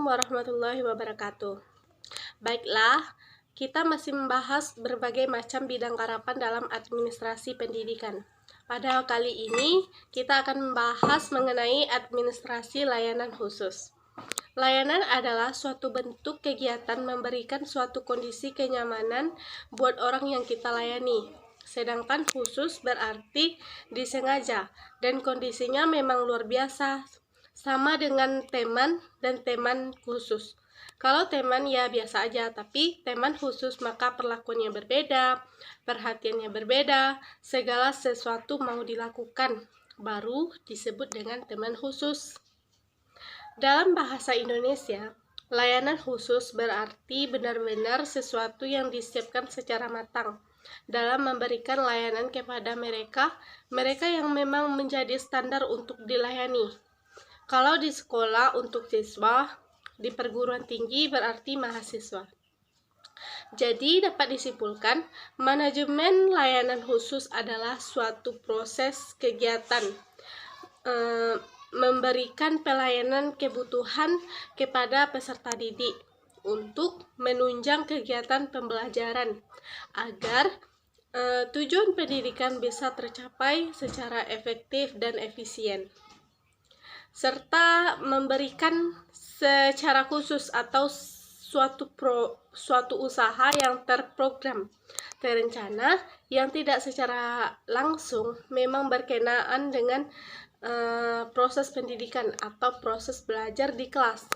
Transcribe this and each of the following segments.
Assalamualaikum warahmatullahi wabarakatuh. Baiklah, kita masih membahas berbagai macam bidang karapan dalam administrasi pendidikan. Pada kali ini, kita akan membahas mengenai administrasi layanan khusus. Layanan adalah suatu bentuk kegiatan memberikan suatu kondisi kenyamanan buat orang yang kita layani. Sedangkan khusus berarti disengaja dan kondisinya memang luar biasa, sama dengan teman dan teman khusus. Kalau teman ya biasa aja, tapi teman khusus maka perlakuannya berbeda, perhatiannya berbeda, segala sesuatu mau dilakukan, baru disebut dengan teman khusus. Dalam bahasa Indonesia, layanan khusus berarti benar-benar sesuatu yang disiapkan secara matang dalam memberikan layanan kepada mereka yang memang menjadi standar untuk dilayani. Kalau di sekolah untuk siswa, di perguruan tinggi berarti mahasiswa. Jadi dapat disimpulkan, manajemen layanan khusus adalah suatu proses kegiatan memberikan pelayanan kebutuhan kepada peserta didik untuk menunjang kegiatan pembelajaran agar tujuan pendidikan bisa tercapai secara efektif dan efisien, serta memberikan secara khusus atau suatu usaha yang terprogram, terencana, yang tidak secara langsung memang berkenaan dengan proses pendidikan atau proses belajar di kelas.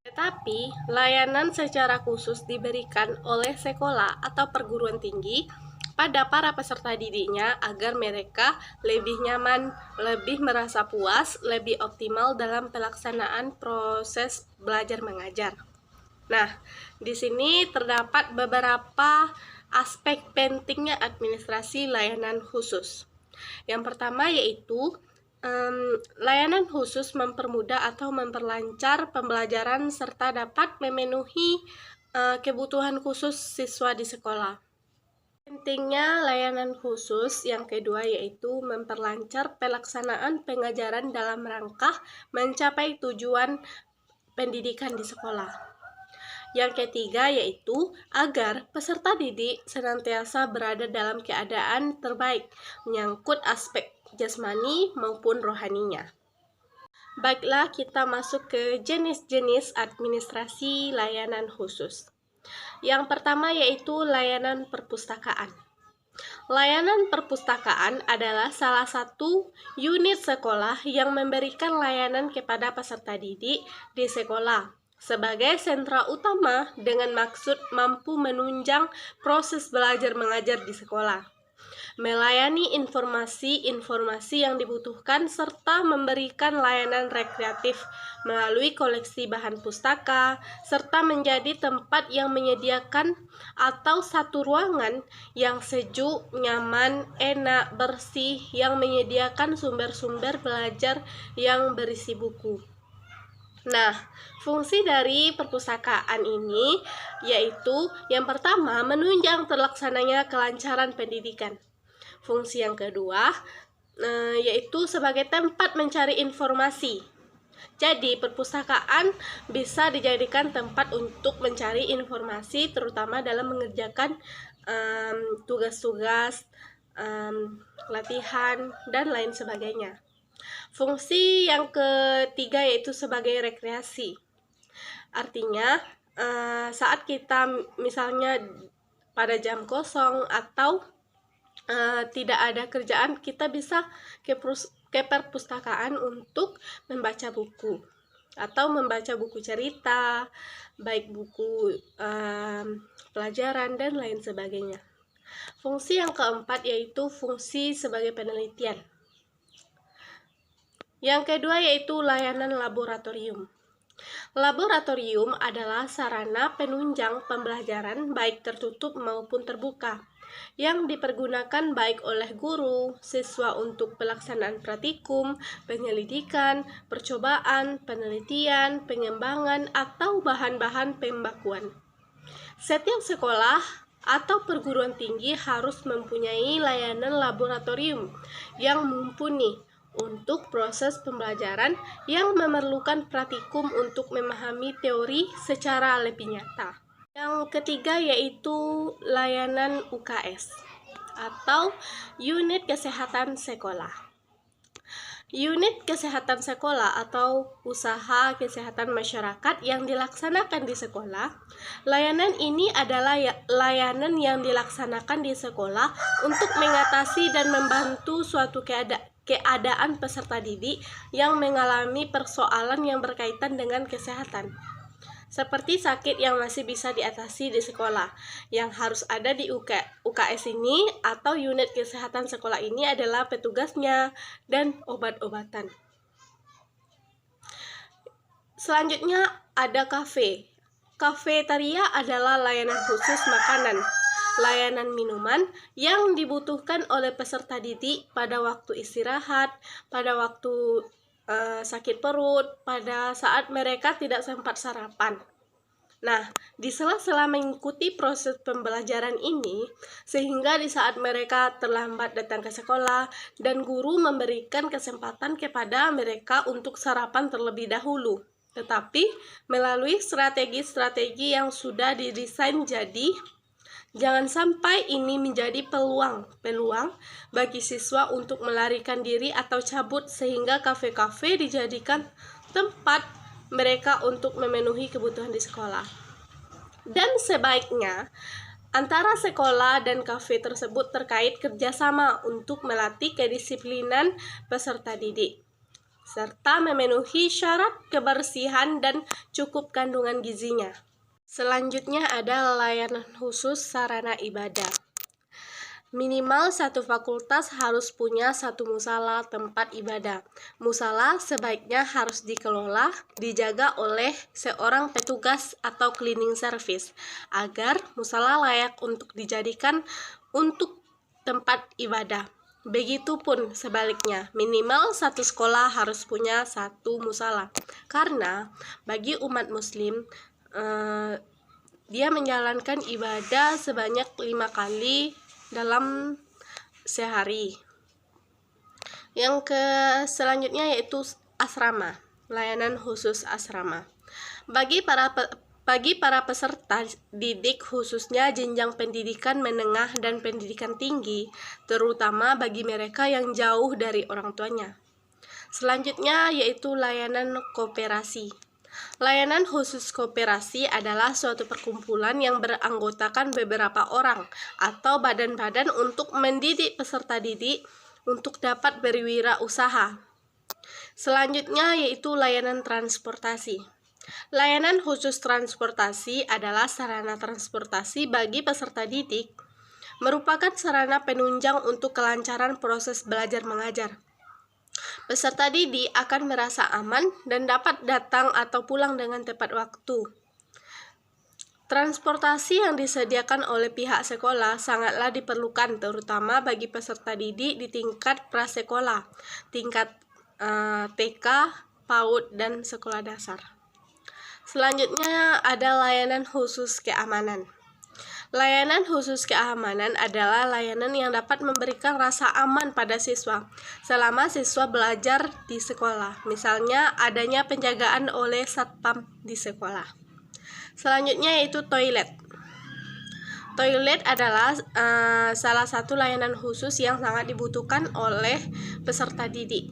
Tetapi, layanan secara khusus diberikan oleh sekolah atau perguruan tinggi pada para peserta didiknya agar mereka lebih nyaman, lebih merasa puas, lebih optimal dalam pelaksanaan proses belajar mengajar. Nah, di sini terdapat beberapa aspek pentingnya administrasi layanan khusus. Yang pertama yaitu layanan khusus mempermudah atau memperlancar pembelajaran serta dapat memenuhi kebutuhan khusus siswa di sekolah. Pentingnya layanan khusus yang kedua yaitu memperlancar pelaksanaan pengajaran dalam rangka mencapai tujuan pendidikan di sekolah. Yang ketiga yaitu agar peserta didik senantiasa berada dalam keadaan terbaik, menyangkut aspek jasmani maupun rohaninya. Baiklah, kita masuk ke jenis-jenis administrasi layanan khusus. Yang pertama yaitu layanan perpustakaan. Layanan perpustakaan adalah salah satu unit sekolah yang memberikan layanan kepada peserta didik di sekolah sebagai sentra utama dengan maksud mampu menunjang proses belajar mengajar di sekolah, melayani informasi yang dibutuhkan serta memberikan layanan rekreatif melalui koleksi bahan pustaka, serta menjadi tempat yang menyediakan atau satu ruangan yang sejuk, nyaman, enak, bersih, yang menyediakan sumber-sumber belajar yang berisi buku. Nah, fungsi dari perpustakaan ini yaitu yang pertama menunjang terlaksananya kelancaran pendidikan. Fungsi yang kedua yaitu sebagai tempat mencari informasi. Jadi, perpustakaan bisa dijadikan tempat untuk mencari informasi, terutama dalam mengerjakan tugas-tugas, latihan, dan lain sebagainya. Fungsi yang ketiga yaitu sebagai rekreasi. Artinya, saat kita misalnya pada jam kosong atau tidak ada kerjaan, kita bisa ke perpustakaan untuk membaca buku atau membaca buku cerita, baik buku pelajaran dan lain sebagainya. Fungsi yang keempat yaitu fungsi sebagai penelitian. Yang kedua yaitu layanan laboratorium. Laboratorium adalah sarana penunjang pembelajaran baik tertutup maupun terbuka yang dipergunakan baik oleh guru, siswa untuk pelaksanaan praktikum, penyelidikan, percobaan, penelitian, pengembangan, atau bahan-bahan pembakuan. Setiap sekolah atau perguruan tinggi harus mempunyai layanan laboratorium yang mumpuni untuk proses pembelajaran yang memerlukan praktikum untuk memahami teori secara lebih nyata. Yang ketiga yaitu layanan UKS atau Unit Kesehatan Sekolah. Unit kesehatan sekolah atau usaha kesehatan masyarakat yang dilaksanakan di sekolah. Layanan ini adalah layanan yang dilaksanakan di sekolah untuk mengatasi dan membantu suatu keadaan peserta didik yang mengalami persoalan yang berkaitan dengan kesehatan. Seperti sakit yang masih bisa diatasi di sekolah. Yang harus ada di UKS ini atau unit kesehatan sekolah ini adalah petugasnya dan obat-obatan. Selanjutnya ada kafe. Kafetaria adalah layanan khusus makanan, layanan minuman yang dibutuhkan oleh peserta didik pada waktu istirahat, pada waktu sakit perut, pada saat mereka tidak sempat sarapan. Nah, di sela-sela mengikuti proses pembelajaran ini, sehingga di saat mereka terlambat datang ke sekolah dan guru memberikan kesempatan kepada mereka untuk sarapan terlebih dahulu. Tetapi melalui strategi-strategi yang sudah didesain, jadi jangan sampai ini menjadi peluang bagi siswa untuk melarikan diri atau cabut, sehingga kafe-kafe dijadikan tempat mereka untuk memenuhi kebutuhan di sekolah. Dan sebaiknya antara sekolah dan kafe tersebut terkait kerjasama untuk melatih kedisiplinan peserta didik, serta memenuhi syarat kebersihan dan cukup kandungan gizinya. Selanjutnya ada layanan khusus sarana ibadah. Minimal satu fakultas harus punya satu musala tempat ibadah. Musala sebaiknya harus dikelola, dijaga oleh seorang petugas atau cleaning service, agar musala layak untuk dijadikan untuk tempat ibadah. Begitupun sebaliknya, minimal satu sekolah harus punya satu musala. Karena bagi umat muslim, dia menjalankan ibadah sebanyak 5 kali dalam sehari. Yang selanjutnya yaitu asrama, layanan khusus asrama. Bagi para peserta didik, khususnya jenjang pendidikan menengah dan pendidikan tinggi, terutama bagi mereka yang jauh dari orang tuanya. Selanjutnya yaitu layanan koperasi. Layanan khusus koperasi adalah suatu perkumpulan yang beranggotakan beberapa orang atau badan-badan untuk mendidik peserta didik untuk dapat berwirausaha. Selanjutnya yaitu layanan transportasi. Layanan khusus transportasi adalah sarana transportasi bagi peserta didik, merupakan sarana penunjang untuk kelancaran proses belajar mengajar. Peserta didik akan merasa aman dan dapat datang atau pulang dengan tepat waktu. Transportasi yang disediakan oleh pihak sekolah sangatlah diperlukan, terutama bagi peserta didik di tingkat prasekolah, tingkat TK, PAUD, dan sekolah dasar. Selanjutnya ada layanan khusus keamanan. Layanan khusus keamanan adalah layanan yang dapat memberikan rasa aman pada siswa selama siswa belajar di sekolah. Misalnya adanya penjagaan oleh satpam di sekolah. Selanjutnya yaitu toilet. Toilet adalah salah satu layanan khusus yang sangat dibutuhkan oleh peserta didik.